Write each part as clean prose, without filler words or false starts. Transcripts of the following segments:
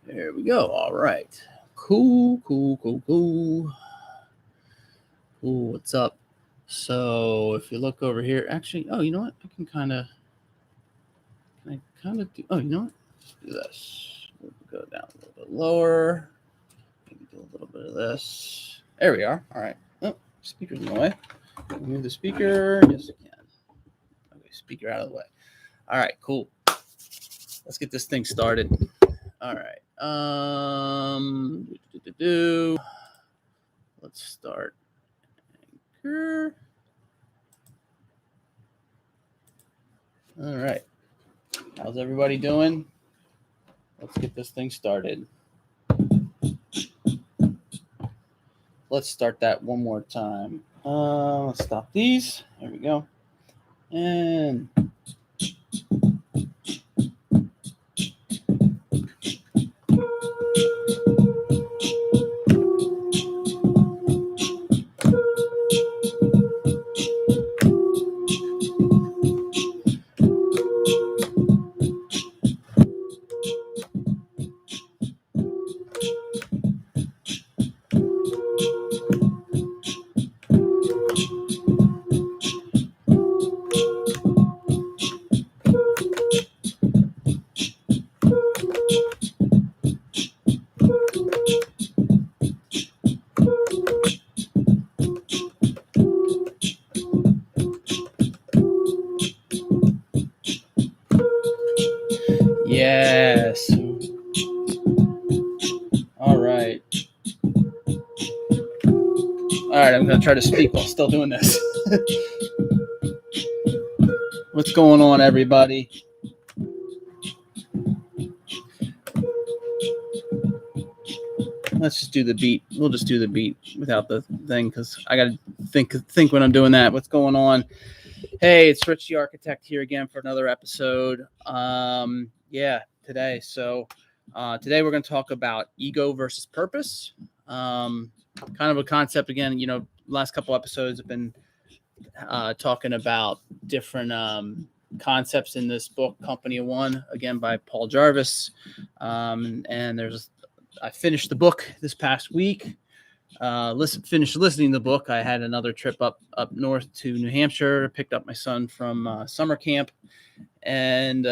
There we go. All right. Cool. What's up? So if you look over here, actually, oh, you know what? Can I kind of do, oh, you know what? Let's do this. We'll go down a little bit lower. Maybe do a little bit of this. There we are. All right. Oh, speaker's in the way. Move the speaker. Yes, I can. Okay, speaker out of the way. All right, cool. Let's get this thing started. All right. Let's start. Anchor. All right. How's everybody doing? Let's get this thing started. Let's start that one more time. Let's stop these. There we go. And yes. All right. All right, I'm going to try to speak while still doing this. What's going on, everybody? Let's just do the beat. We'll just do the beat without the thing because I got to think when I'm doing that. What's going on? Hey, it's Rich the Architect here again for another episode. Today. So today we're going to talk about ego versus purpose. Kind of a concept again. You know, last couple episodes have been talking about different concepts in this book, Company of One, again by Paul Jarvis. And I finished the book this past week. Finished listening to the book. I had another trip up north to New Hampshire, picked up my son from summer camp, and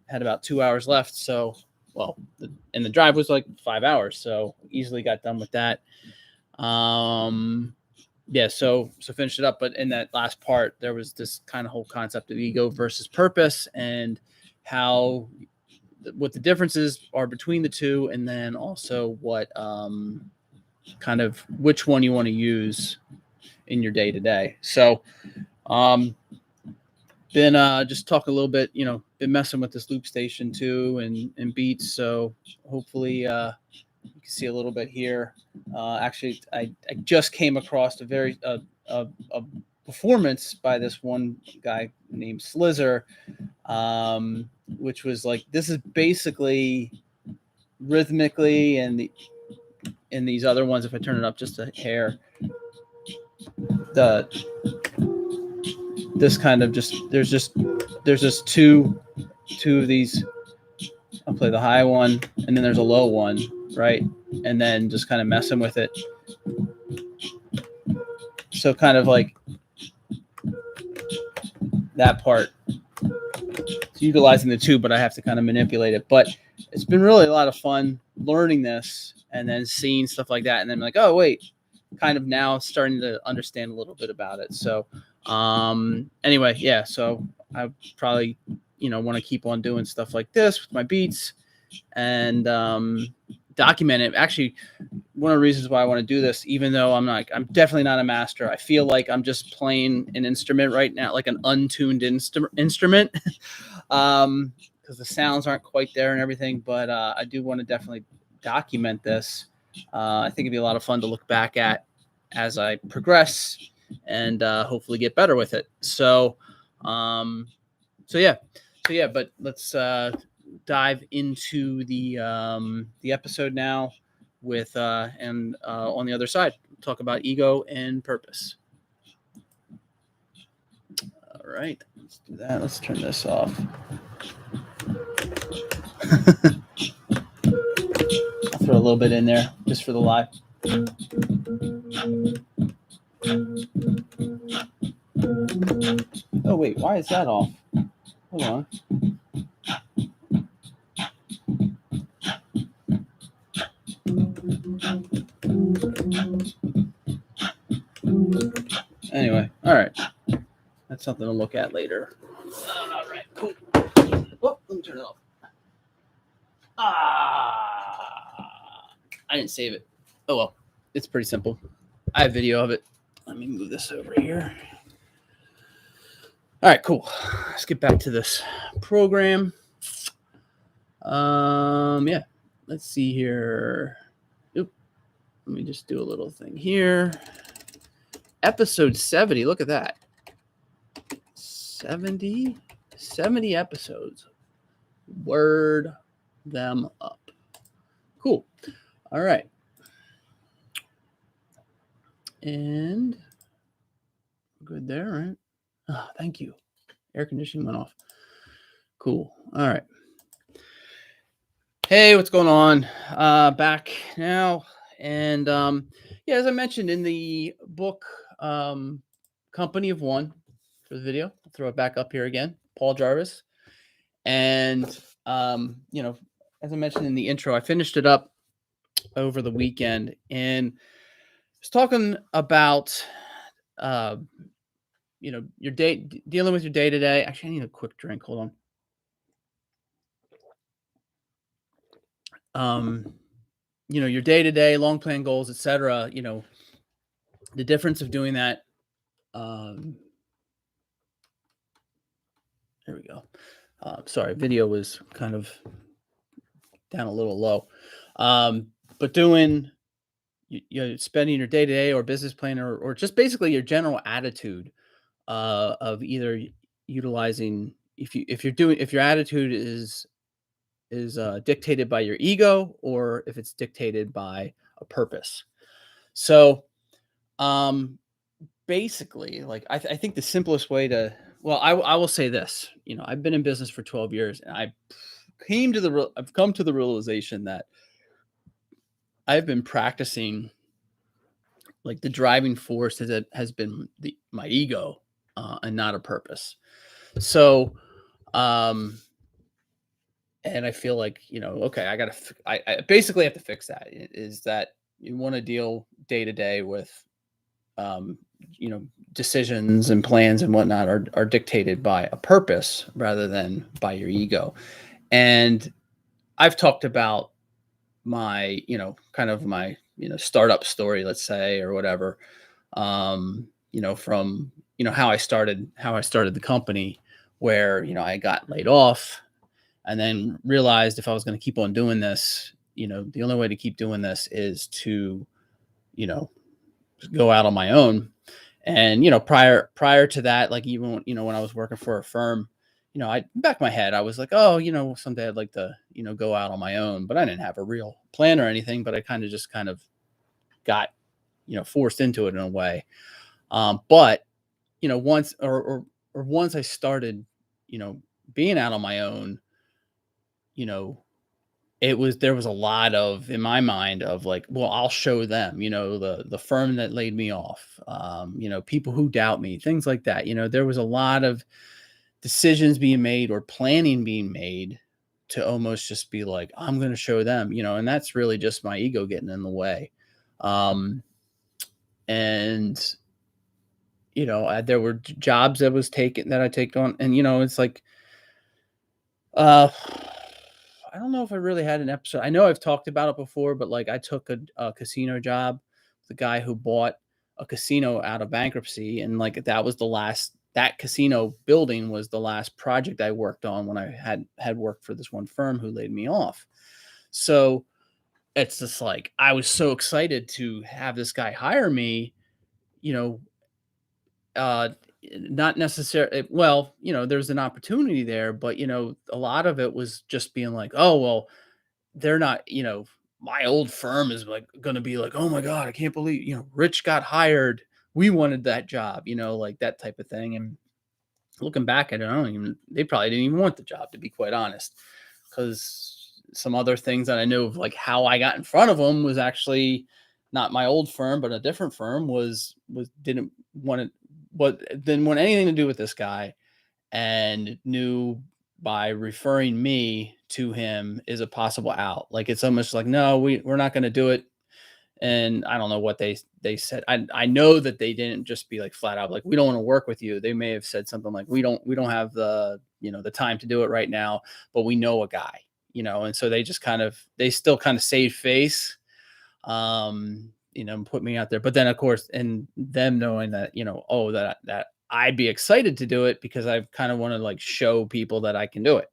had about 2 hours left. So, and the drive was like 5 hours, so easily got done with that. So finished it up. But in that last part, there was this kind of whole concept of ego versus purpose and what the differences are between the two, and then also what kind of which one you want to use in your day to day. So, been just talk a little bit, been messing with this loop station too and beats. So hopefully you can see a little bit here. Actually, I just came across a very a performance by this one guy named Slizzer, which was like, this is basically rhythmically, and in these other ones, if I turn it up just a hair, this kind of there's just two of these. I'll play the high one, and then there's a low one, right? And then just kind of messing with it. So kind of like that part, utilizing the two, but I have to kind of manipulate it. But it's been really a lot of fun learning this and then seeing stuff like that. And then I'm like, oh, wait, kind of now starting to understand a little bit about it. So anyway, yeah, so I probably, want to keep on doing stuff like this with my beats and document it. Actually, one of the reasons why I want to do this, even though I'm definitely not a master, I feel like I'm just playing an instrument right now, like an untuned instrument, because the sounds aren't quite there and everything. But I do want to definitely document this. I think it'd be a lot of fun to look back at as I progress and hopefully get better with it. So yeah, but let's dive into the episode now with and on the other side, talk about ego and purpose. All right, let's do that. Let's turn this off. little bit in there just for the live. Oh, wait, why is that off? Hold on. Anyway, all right. That's something to look at later. All right, cool. Oh, let me turn it off. I didn't save it. Oh, well. It's pretty simple. I have video of it. Let me move this over here. All right, cool. Let's get back to this program. Yeah. Let's see here. Oop. Let me just do a little thing here. Episode 70. Look at that. 70 episodes. Word them up. Cool. All right. And good there, right? Oh, thank you. Air conditioning went off. Cool. All right. Hey, what's going on? Back now. And yeah, as I mentioned in the book, Company of One for the video, I'll throw it back up here again, Paul Jarvis. And, you know, as I mentioned in the intro, I finished it up over the weekend and was talking about, you know, your dealing with your day to day. Actually, I need a quick drink. Hold on. You know, your day to day, long plan goals, etc. You know, the difference of doing that. There we go. Sorry, video was kind of down a little low. But doing, you know, spending your day to day or business plan or just basically your general attitude of either utilizing if your attitude is dictated by your ego or if it's dictated by a purpose. So basically, like I think the simplest way to, well, I will say this, you know, I've been in business for 12 years and I've come to the realization that I've been practicing, like the driving force has been my ego and not a purpose. So and I feel like, you know, okay, I basically have to fix that. Is that you want to deal day to day with, you know, decisions and plans and whatnot are dictated by a purpose rather than by your ego. And I've talked about my, you know, kind of my, you know, startup story, let's say, or whatever, you know, from, you know, how I started the company where, you know, I got laid off and then realized if I was going to keep on doing this, you know, the only way to keep doing this is to, you know, go out on my own. And, you know, prior to that, like even, you know, when I was working for a firm, you know, back my head, I was like, oh, you know, someday I'd like to, you know, go out on my own, but I didn't have a real plan or anything, but I kind of got, you know, forced into it in a way. But, you know, once I started, you know, being out on my own, you know, there was a lot of, in my mind, of like, well, I'll show them, you know, the firm that laid me off, you know, people who doubt me, things like that. You know, there was a lot of decisions being made or planning being made to almost just be like, I'm going to show them, you know, and that's really just my ego getting in the way. And, you know, there were jobs that I take on, and, you know, it's like, uh, I don't know if I really had an episode. I know I've talked about it before, but like I took a casino job, the guy who bought a casino out of bankruptcy. And like that casino building was the last project I worked on when I had worked for this one firm who laid me off. So it's just like, I was so excited to have this guy hire me, you know, uh, not necessarily, well, you know, there's an opportunity there, but you know, a lot of it was just being like, oh, well, they're not, you know, my old firm is like going to be like, oh my God, I can't believe, you know, Rich got hired. We wanted that job, you know, like that type of thing. And looking back at it, they probably didn't even want the job, to be quite honest, because some other things that I knew of, like how I got in front of them was actually not my old firm, but a different firm was didn't want to what didn't want anything to do with this guy, and knew by referring me to him is a possible out. Like it's almost like, no, we're not going to do it. And I don't know what they said. I know that they didn't just be like flat out like, we don't want to work with you. They may have said something like, we don't have the, the time to do it right now, but we know a guy, and so they just they still kind of saved face, put me out there. But then of course, and them knowing that, oh, that I'd be excited to do it because I kind of want to like show people that I can do it,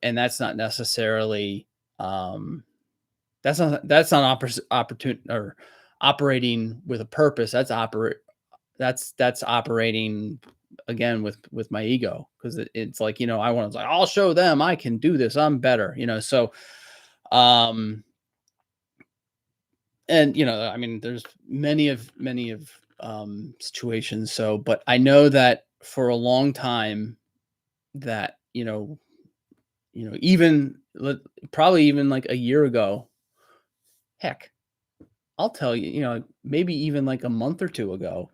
and that's not necessarily, that's not opportune or operating with a purpose. That's operating again with my ego, because it's like, I want to like, I'll show them I can do this. I'm better, so um and I mean, there's many of situations. So, but I know that for a long time that, even probably even like a year ago, heck, I'll tell you, maybe even like a month or two ago,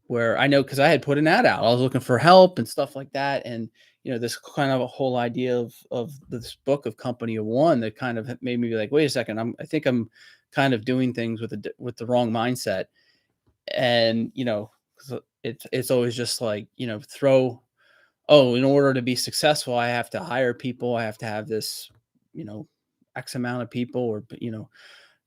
where I know, because I had put an ad out. I was looking for help and stuff like that. And, this kind of a whole idea of this book of Company of One that kind of made me be like, wait a second, I think I'm kind of doing things with the wrong mindset. And, 'cause it's always just like, in order to be successful, I have to hire people. I have to have this, you know, X amount of people, or,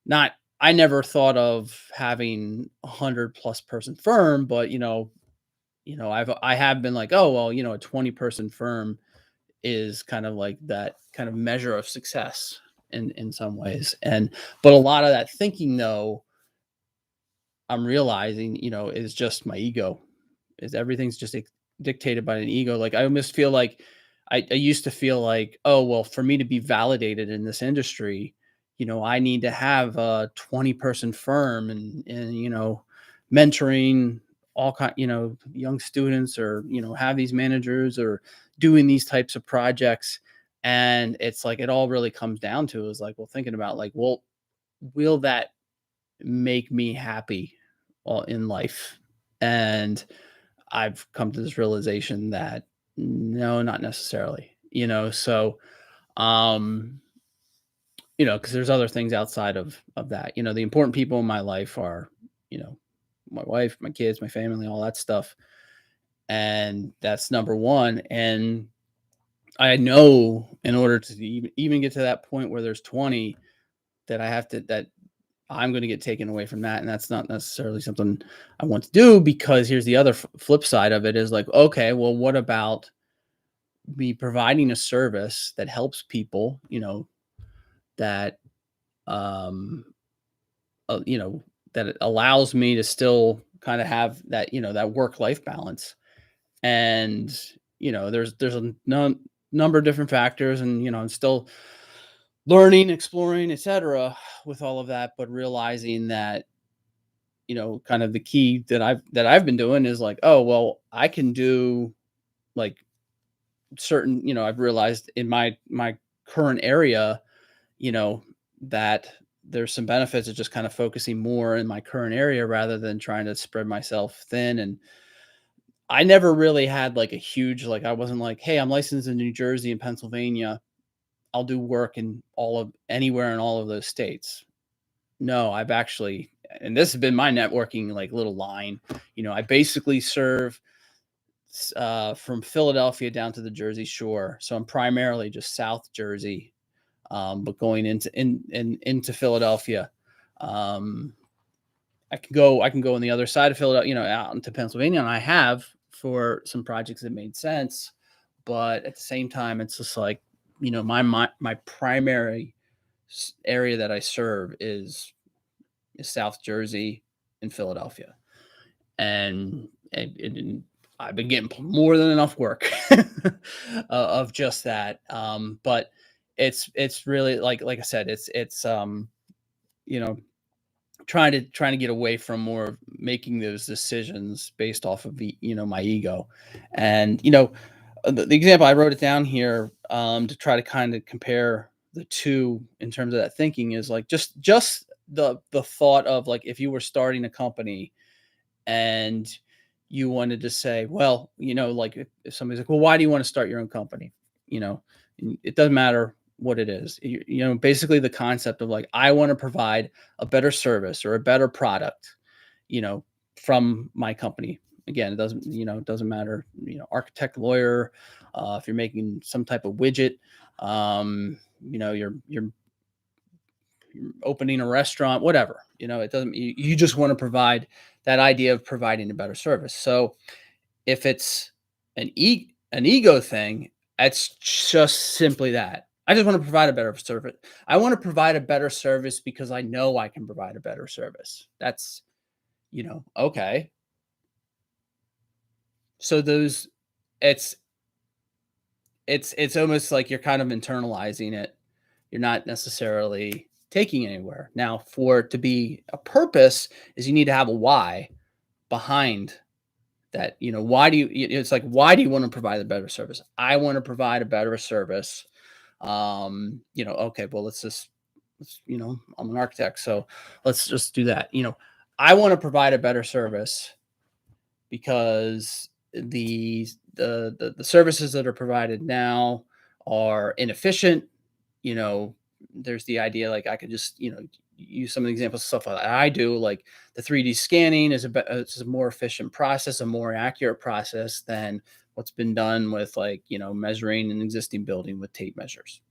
not, I never thought of having 100+ person firm, but, I have been like, oh, well, a 20-person firm is kind of like that kind of measure of success in some ways. But a lot of that thinking, though, I'm realizing, is just my ego. Is everything's just dictated by an ego. Like I almost feel like I used to feel like, oh, well, for me to be validated in this industry, I need to have a 20-person firm, and mentoring all kind, young students, or have these managers, or doing these types of projects. And it's like it all really comes down to is like, well, thinking about like, well, will that make me happy in life? And I've come to this realization that no, not necessarily, so, um, because there's other things outside of that. The important people in my life are, you know, my wife, my kids, my family, all that stuff. And that's number one. And I know in order to even get to that point where there's 20, that I'm going to get taken away from that. And that's not necessarily something I want to do, because here's the other flip side of it is like, okay, well, what about me providing a service that helps people, that, um, you know, that it allows me to still kind of have that, that work-life balance. And, there's a number of different factors, and, I'm still learning, exploring, etc. with all of that, but realizing that, kind of the key that I've been doing is like, oh, well, I can do like certain, I've realized in my current area, you know, that there's some benefits of just kind of focusing more in my current area rather than trying to spread myself thin. And I never really had like a huge, like, I wasn't like, hey, I'm licensed in New Jersey and Pennsylvania, I'll do work in all of anywhere in all of those states. No, I've actually, and this has been my networking like little line, I basically serve from Philadelphia down to the Jersey Shore. So I'm primarily just South Jersey, but going into Philadelphia. Um, I can go on the other side of Philadelphia, out into Pennsylvania, and I have for some projects that made sense. But at the same time, it's just like, my primary area that I serve is South Jersey and Philadelphia, and I've been getting more than enough work of just that. But it's really like I said, it's you know trying to get away from more of making those decisions based off of my ego. And the example, I wrote it down here, to try to kind of compare the two in terms of that thinking is like just the thought of like if you were starting a company and you wanted to say, well, like if somebody's like, well, why do you want to start your own company? You know, it doesn't matter what it is. Basically the concept of like, I want to provide a better service or a better product, you know, from my company. Again, it doesn't matter, architect, lawyer, if you're making some type of widget, you're opening a restaurant, whatever, it doesn't, you just want to provide that idea of providing a better service. So if it's an ego thing, it's just simply that. I just want to provide a better service. I want to provide a better service because I know I can provide a better service. That's, okay. So those, it's it's almost like you're kind of internalizing it. You're not necessarily taking it anywhere. Now, for it to be a purpose, is you need to have a why behind that. Why do you? It's like, why do you want to provide a better service? I want to provide a better service. Okay, well, I'm an architect, so let's just do that. I want to provide a better service because the services that are provided now are inefficient. You know, there's the idea like I could just use some of the examples of stuff that I do, like the 3D scanning it's a more efficient process, a more accurate process than what's been done with like measuring an existing building with tape measures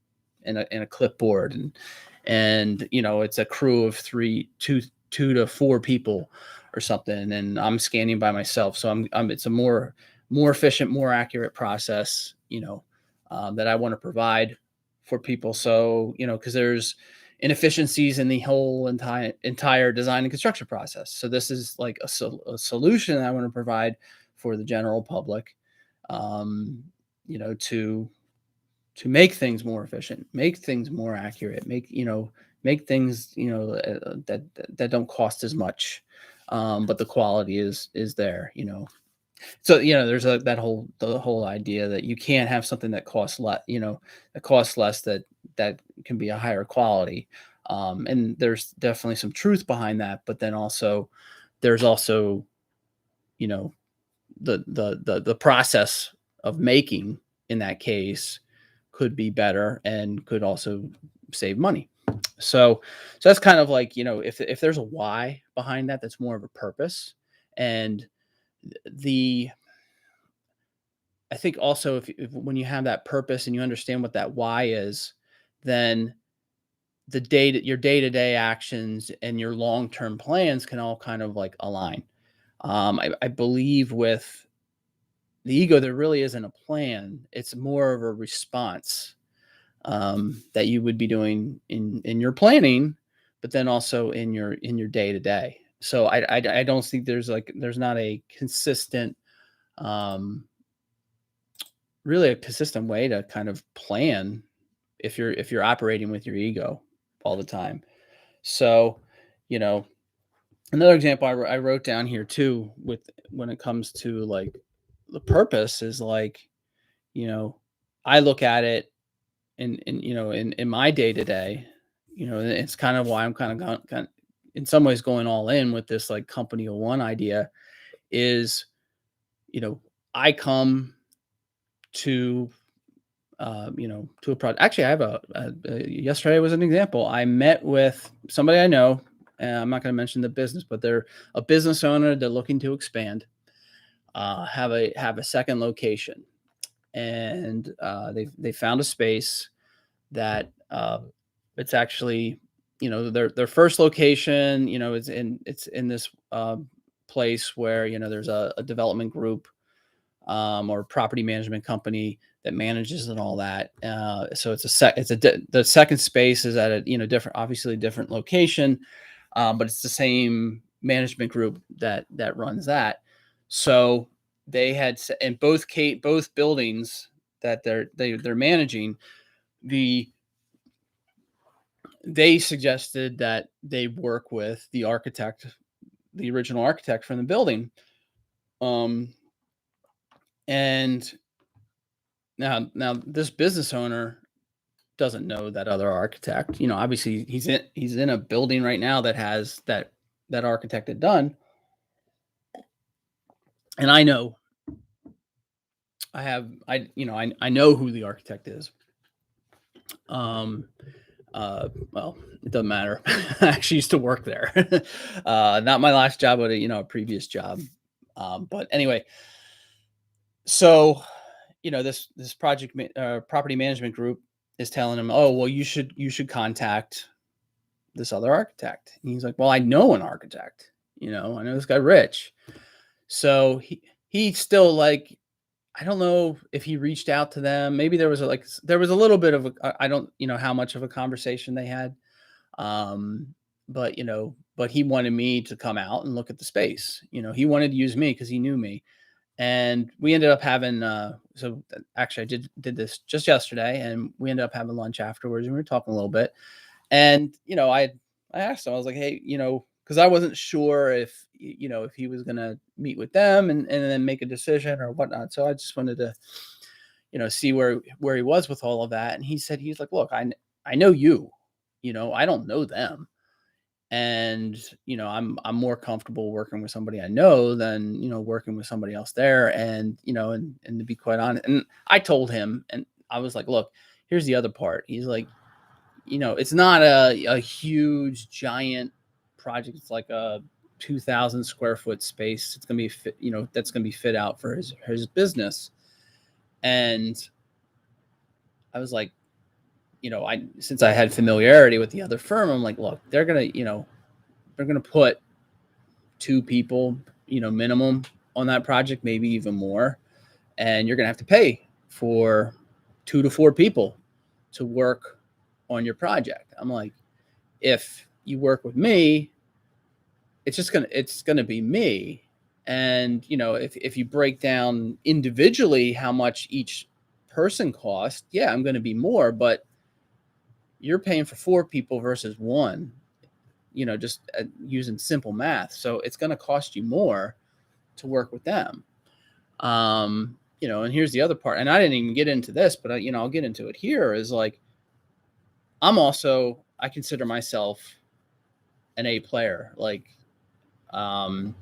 and a clipboard and it's a crew of two to four people or something, and I'm scanning by myself. So it's a more efficient, more accurate process, that I want to provide for people. So, because there's inefficiencies in the whole entire design and construction process. So this is like a solution I want to provide for the general public, um, to make things more efficient, make things more accurate, make things that don't cost as much, but the quality is there. So there's the whole idea that you can't have something that costs less, that costs less that can be a higher quality, and there's definitely some truth behind that. But then also there's also you know the process of making in that case could be better and could also save money. So that's kind of like, if there's a why behind that, that's more of a purpose. And the I think also if when you have that purpose and you understand what that why is, then your day-to-day actions and your long-term plans can all kind of like align. I believe with the ego, there really isn't a plan. It's more of a response, that you would be doing in your planning, but then also in your day to day. So I don't think there's not a consistent, um, really a consistent way to kind of plan if you're operating with your ego all the time. So, you know, another example I wrote down here too with when it comes to like the purpose is like, you know, I look at it in my day to day, it's kind of why I'm kind of in some ways going all in with this like company of one idea is, you know, I come to, to a project. Actually, I have yesterday was an example. I met with somebody I know, and I'm not going to mention the business, but they're a business owner. They're looking to expand, have a second location, and they found a space that it's actually their first location it's in this place where there's a development group, or property management company that manages and all that, so the second space is at a different, obviously different location, but it's the same management group that runs that. So they had in both buildings that they're managing, the they suggested that they work with the original architect from the building. Um, and now this business owner doesn't know that other architect. Obviously he's in a building right now that has that architect had done. And I know I know who the architect is. Well, it doesn't matter. I actually used to work there. Not my last job, but a previous job. But anyway, so this property management group is telling him, oh well, you should contact this other architect. And he's like, well, I know an architect. I know this guy Rich. So he still like, I don't know if he reached out to them. Maybe there was a little bit of I don't how much of a conversation they had. But he wanted me to come out and look at the space. He wanted to use me because he knew me. And we ended up having so actually I did this just yesterday, and we ended up having lunch afterwards, and we were talking a little bit. And I asked him, I was like, hey, because I wasn't sure if if he was gonna meet with them and then make a decision or whatnot. So I just wanted to see where he was with all of that. And he's like, look, I know you, I don't know them. And I'm more comfortable working with somebody I know than working with somebody else there. And and to be quite honest, and I told him, and I was like, look, here's the other part. He's like, it's not a huge giant project. It's like a 2,000 square foot space. It's gonna be fit, that's gonna be fit out for his business. And I was like, since I had familiarity with the other firm, I'm like, look, they're gonna put 2 people, minimum on that project, maybe even more. And you're gonna have to pay for 2 to 4 people to work on your project. I'm like, if you work with me, it's gonna be me. And if you break down individually how much each person costs, yeah, I'm gonna be more, but you're paying for 4 people versus 1, just using simple math. So it's going to cost you more to work with them. And here's the other part, and I didn't even get into this, but I'll get into it here, is like, I consider myself an A player. Like, but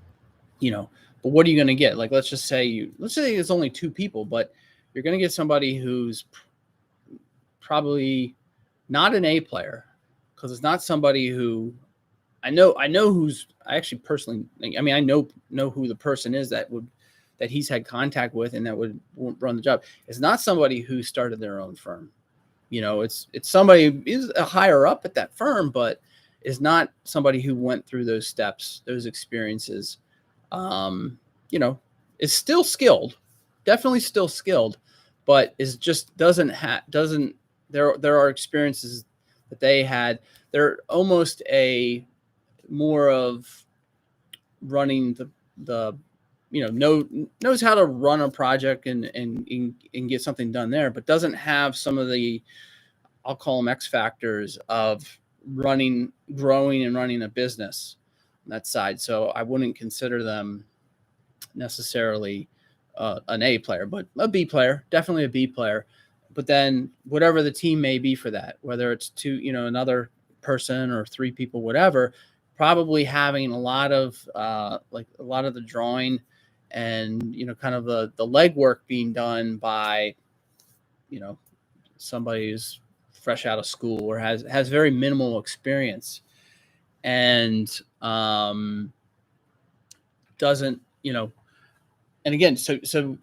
what are you going to get? Like, let's say it's only 2 people, but you're going to get somebody who's probably not an A player, because it's not somebody who I know who's I actually personally, I mean, I know who the person is that he's had contact with and that would run the job. It's not somebody who started their own firm. It's somebody who is a higher up at that firm, but is not somebody who went through those steps, those experiences. Is still skilled, definitely still skilled, but is just doesn't there are experiences that they had. They're almost more of running the knows how to run a project and get something done there, but doesn't have some of the, I'll call them X factors of growing and running a business on that side. So I wouldn't consider them necessarily an A player, but a B player, definitely a B player. But then whatever the team may be for that, whether it's 2, another person or 3 people, whatever, probably having a lot of the drawing and, kind of the legwork being done by, somebody who's fresh out of school or has very minimal experience and doesn't, and again, so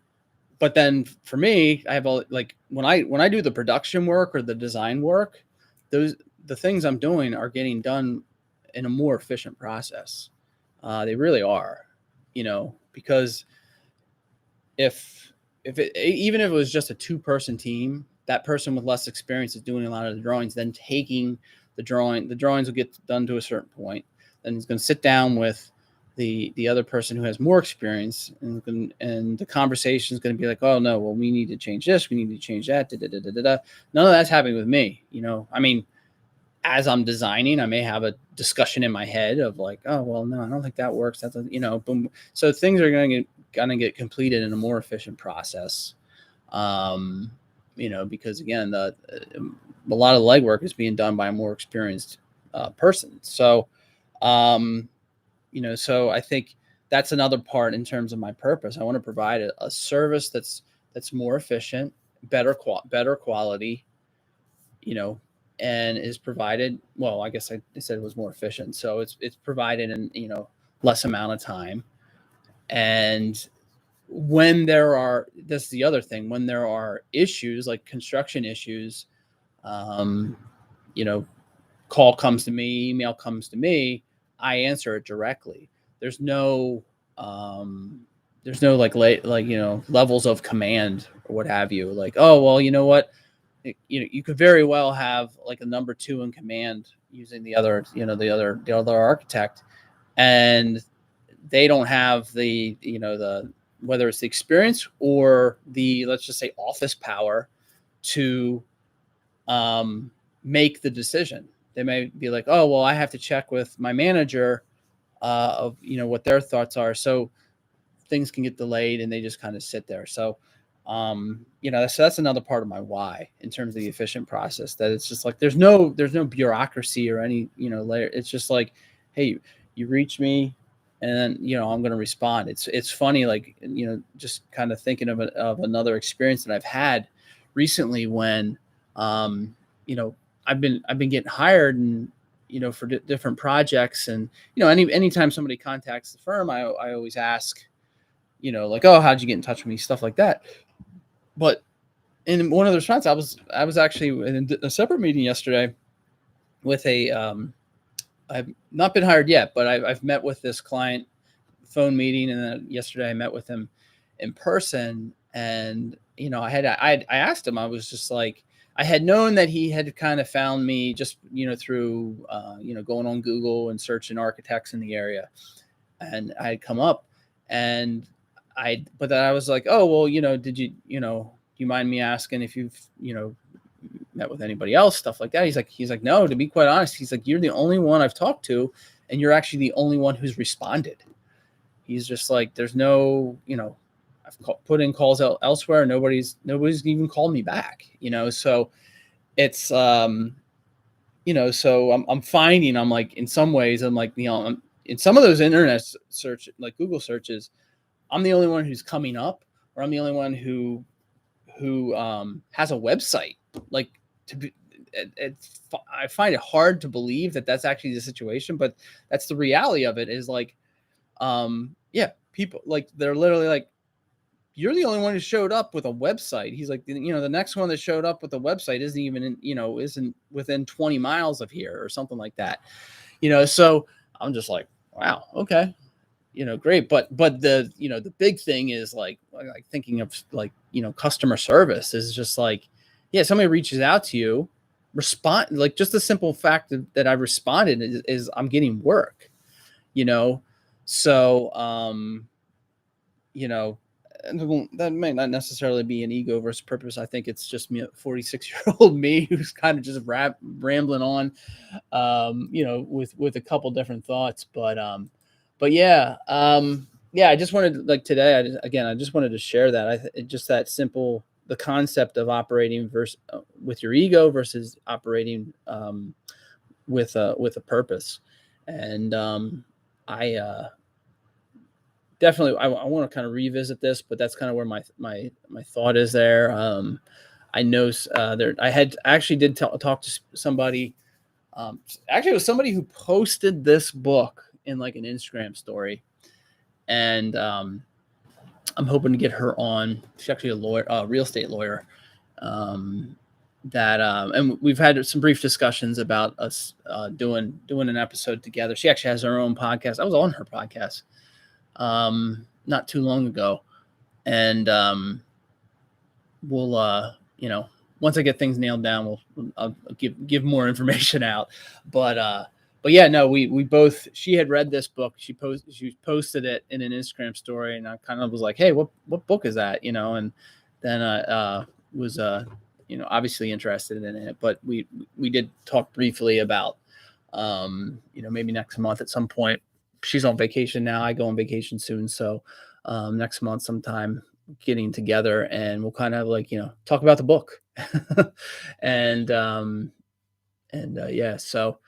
but then for me, I have all, like, when I do the production work or the design work, the things I'm doing are getting done in a more efficient process. They really are, because even if it was just a 2-person team, that person with less experience is doing a lot of the drawings, then taking the drawings will get done to a certain point. Then he's going to sit down with the other person who has more experience, and the conversation is going to be like, oh no, well, we need to change this, we need to change that. Da, da, da, da, da, da. None of that's happening with me. I mean, as I'm designing, I may have a discussion in my head of like, oh well, no, I don't think that works. That's boom. So things are going to get completed in a more efficient process. because again, a lot of the legwork is being done by a more experienced person. So, so I think that's another part in terms of my purpose. I want to provide a service that's more efficient, better quality, and is provided. Well, I guess I said it was more efficient, so it's provided in less amount of time. And that's the other thing, when there are issues like construction issues, um, you know, call comes to me, email comes to me, I answer it directly. There's no um levels of command or what have you. Like, oh well, you know what? You could very well have like a number two in command using the other architect, and they don't have the whether it's the experience or the, let's just say, office power to um, make the decision. They may be like, oh, well, I have to check with my manager of what their thoughts are. So things can get delayed and they just kind of sit there. So so that's another part of my why in terms of the efficient process, that it's just like there's no bureaucracy or any layer. It's just like, hey, you reach me, and then I'm going to respond. It's funny, like just kind of thinking of another experience that I've had recently when you know I've been getting hired, and for different projects. And anytime somebody contacts the firm, I always ask, like, oh, how'd you get in touch with me, stuff like that. But in one of the responses, I was actually in a separate meeting yesterday with I've not been hired yet, but I've met with this client, phone meeting, and then yesterday I met with him in person. And I asked him, I was just like, I had known that he had kind of found me just through going on Google and searching architects in the area, and I had come up, and but then I was like, oh well, did you do you mind me asking if you've met with anybody else, stuff like that? He's like, no, to be quite honest, he's like, you're the only one I've talked to, and you're actually the only one who's responded. He's just like, there's no, I've put in calls elsewhere. Nobody's even called me back, so it's, so I'm finding, I'm like, in some ways, I'm like, in some of those internet search, like Google searches, I'm the only one who's coming up, or I'm the only one who has a website. Like, to be, I find it hard to believe that that's actually the situation, but that's the reality of it. Is like, people, like, they're literally like, you're the only one who showed up with a website. He's like, the next one that showed up with a website isn't even isn't within 20 miles of here or something like that. So I'm just like, wow, okay, great. But the big thing is like thinking of like, customer service is just like, yeah, somebody reaches out to you, respond, like, just the simple fact that I responded is I'm getting work, so that may not necessarily be an ego versus purpose. I think it's just me, 46-year-old me, who's kind of just rambling on, with a couple different thoughts. But yeah, I just wanted, like, today, I just wanted to share that. Just that simple, the concept of operating with your ego versus operating with a purpose. And I definitely, I want to kind of revisit this, but that's kind of where my thought is there. I know I actually did talk to somebody. Actually, it was somebody who posted this book in like an Instagram story, and I'm hoping to get her on. She's actually a lawyer, real estate lawyer. And we've had some brief discussions about us doing an episode together. She actually has her own podcast. I was on her podcast not too long ago, and we'll once I get things nailed down, I'll give more information out. But yeah, no, we both, she had read this book, she posted it in an Instagram story, and I kind of was like, hey, what book is that, and then I was obviously interested in it. But we did talk briefly about maybe next month at some point. She's on vacation now. I go on vacation soon. So next month sometime, getting together, and we'll kind of like, talk about the book. and yeah, so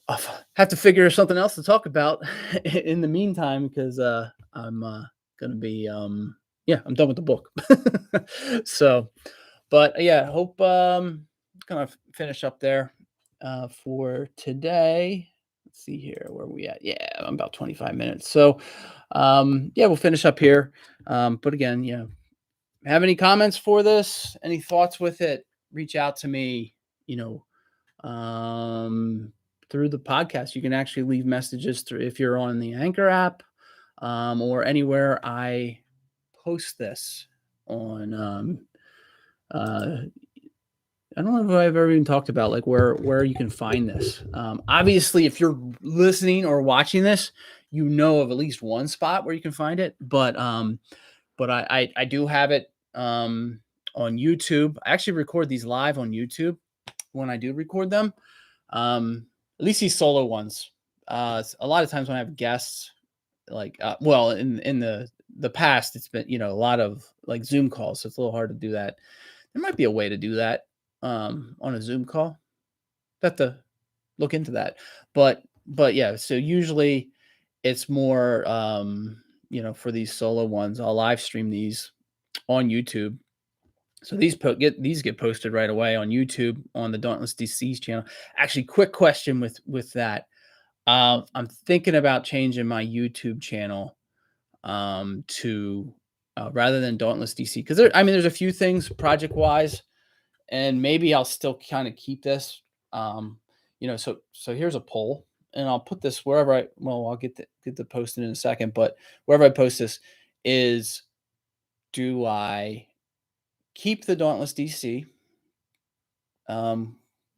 I'll have to figure something else to talk about in the meantime, because I'm gonna be yeah, I'm done with the book. So, but yeah, hope kind of finish up there for today. Let's see here, where we at? Yeah, I'm about 25 minutes. So yeah, we'll finish up here. But again, have any comments for this, any thoughts with it, reach out to me, you know, through the podcast. You can actually leave messages through, if you're on the Anchor app, or anywhere I post this on. Uh, I don't know if I've ever even talked about like where you can find this. Obviously, if you're listening or watching this, you know of at least one spot where you can find it. But I do have it on YouTube. I actually record these live on YouTube when I do record them. At least these solo ones. A lot of times when I have guests, like well, in the past, it's been a lot of like Zoom calls, so it's a little hard to do that. There might be a way to do that on a Zoom call. Have to look into that. But yeah, so usually it's more for these solo ones, I'll live stream these on YouTube. So these get posted right away on YouTube on the Dauntless DC's channel. Actually, quick question with that. I'm thinking about changing my YouTube channel to rather than Dauntless DC, because there's a few things project wise, and maybe I'll still kind of keep this. So here's a poll, and I'll put this wherever I'll get the posting in a second, but wherever I post this is, do I keep the Dauntless DC,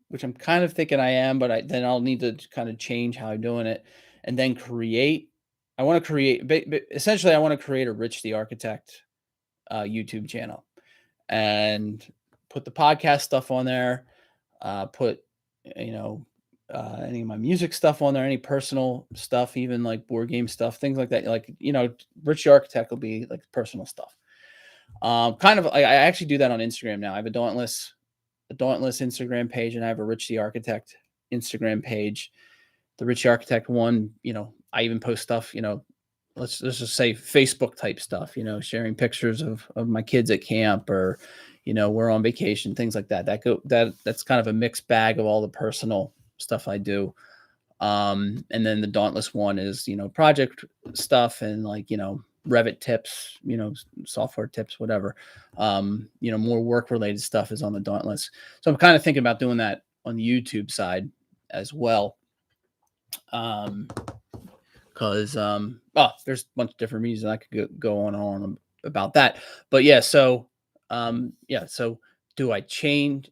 which I'm kind of thinking I am, but then I'll need to kind of change how I'm doing it, and then create. I want to create, essentially, I want to create a Rich the Architect YouTube channel, and put the podcast stuff on there. Put any of my music stuff on there, any personal stuff, even like board game stuff, things like that. Like Rich the Architect will be like personal stuff. Kind of, I actually do that on Instagram now. I have a Dauntless Instagram page, and I have a Rich the Architect Instagram page. The Rich the Architect one, I even post stuff, let's just say Facebook type stuff, sharing pictures of my kids at camp, or, we're on vacation, things like that. That's kind of a mixed bag of all the personal stuff I do. And then the Dauntless one is, project stuff, and like, Revit tips, software tips, whatever. More work related stuff is on the Dauntless. So I'm kind of thinking about doing that on the YouTube side as well. Because there's a bunch of different reasons I could go on about that. But yeah, so so do I change?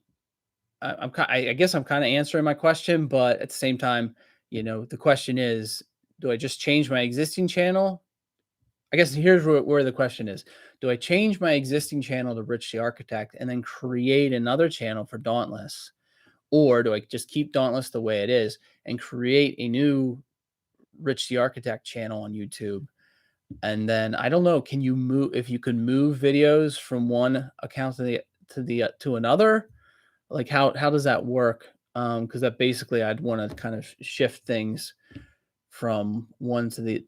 I guess I'm kind of answering my question, but at the same time, the question is, do I just change my existing channel? I guess here's where the question is. Do I change my existing channel to Rich the Architect and then create another channel for Dauntless? Or do I just keep Dauntless the way it is and create a new Rich the Architect channel on YouTube? And then I don't know, can you move, if you can move videos from one account to another? Like how does that work? Because that basically I'd want to kind of shift things from one to the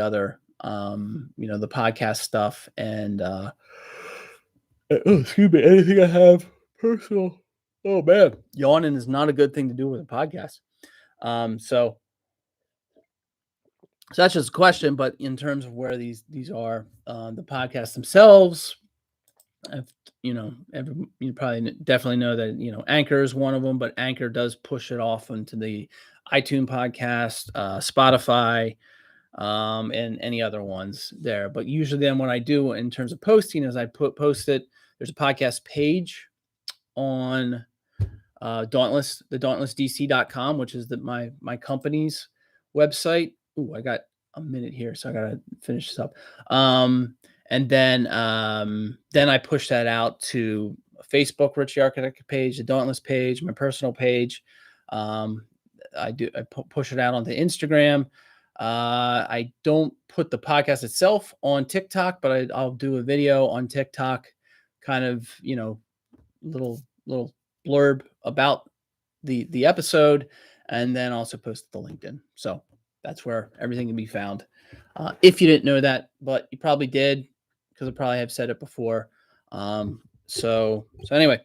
other. The podcast stuff, and excuse me, anything I have personal. Oh man, yawning is not a good thing to do with a podcast. So that's just a question. But in terms of where these are, the podcasts themselves, you probably definitely know that Anchor is one of them, but Anchor does push it off into the iTunes podcast, Spotify, and any other ones there. But usually then what I do in terms of posting is I post it. There's a podcast page on Dauntless, the dauntlessdc.com, which is my company's website. Ooh, I got a minute here, so I gotta finish this up. And then I push that out to a Facebook Rich the Architect page, the Dauntless page, my personal page. I push it out onto Instagram. I don't put the podcast itself on TikTok, but I'll do a video on TikTok, kind of, little blurb about the episode, and then also post the LinkedIn. So that's where everything can be found. If you didn't know that, but you probably did, because I probably have said it before. So anyway,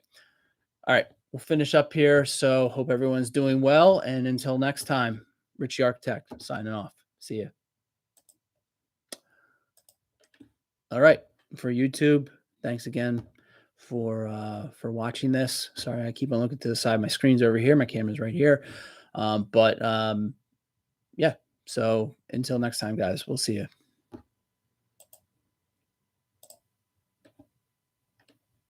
all right, we'll finish up here. So hope everyone's doing well, and until next time, Richie Architect signing off. See you. All right, for YouTube, thanks again for watching this. Sorry, I keep on looking to the side. My screen's over here. My camera's right here. Yeah. So until next time, guys, we'll see you.